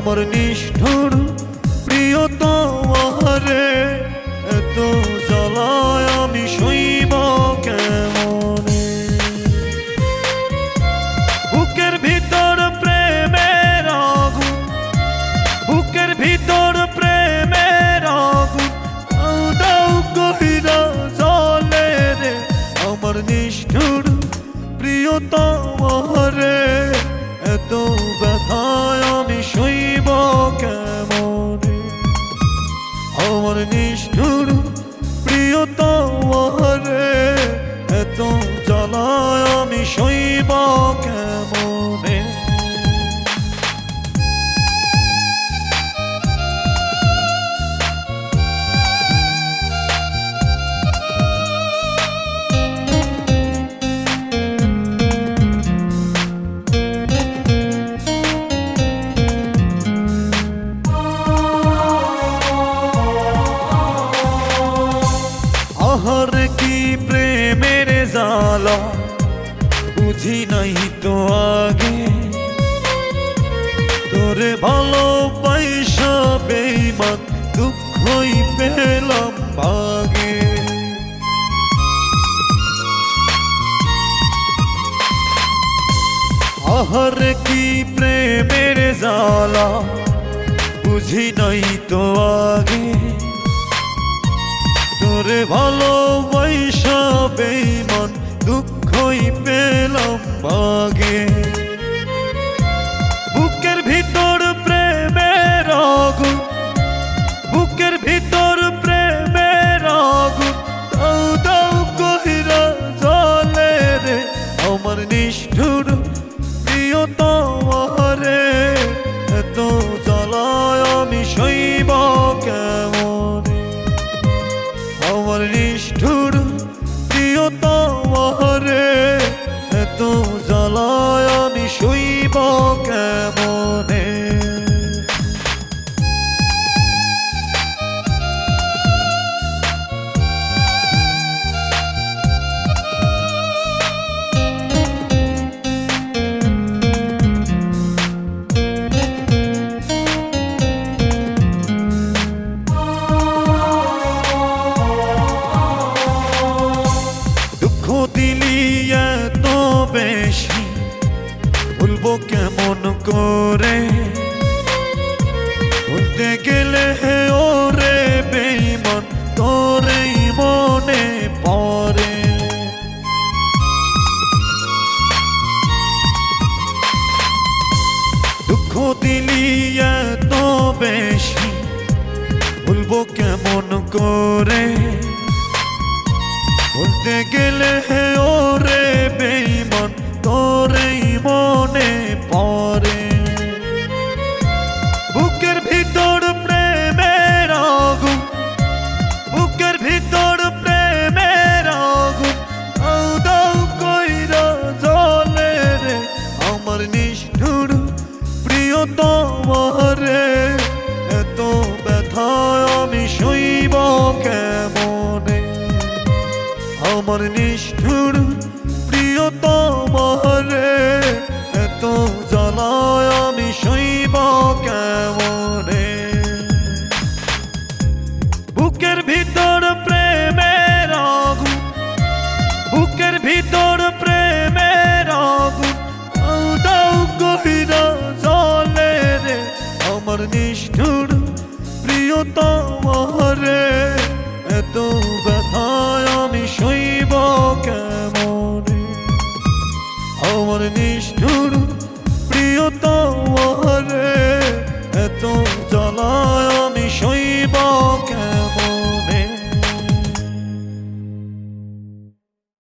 আমার নিষ্ঠুর প্রিয়তমারে এত জ্বালায় আমি সইব কেমনে। বুকের ভিতর প্রেমের আগুন, বুকের ভিতর প্রেমের আগুন দাউ দাউ কইরা জ্বলে রে। আমার নিষ্ঠুর প্রিয়তমারে এত ব্যথায় আমি সইব কেমনে। আমার নিষ্ঠুর প্রিয়তমারে এত জ্বালায় আমি সইব কেমনে। আহার কি প্রেমের জ্বালা বুঝি নাই তো আগে, তোরে ভালোবাসা বেঈমান দুঃখই পেলাম ভাগে। আহার কি প্রেমের জ্বালা বুঝি নাই তো আগে, তোরে ভালোবাসা বেঈমান দুঃখই পেলাম ভাগে। বুকের ভিতর প্রেমের আগুন, বুকের ভিতর প্রেমের আগুন দাউ দাউ কইরা জ্বলে রে। আমার নিষ্ঠুর প্রিয়তমারে এত জ্বালায় আমি সইব কেমনে। আমার নিষ্ঠুর প্রিয়তমারে এত জ্বালায় আমি সইব কেমনে। দিলি এত বেশি ভুলবো কেমন করে, ভুলতে গেলে ওরে বেঈমান তোরেই মনে পড়ে। দুঃখ দিলি এত বেশি ভুলবো কেমন করে, বলতে গেলে ওরে বেঈমান তোরেই মনে পড়ে। বুকের ভিতর প্রেমের আগুন, বুকের ভিতর প্রেমের আগুন দাউ দাউ কইরা জ্বলে রে। আমার নিষ্ঠুর প্রিয়তমারে এত ব্যথায় আমি সইব কেমনে। আমার নিষ্ঠুর প্রিয়তম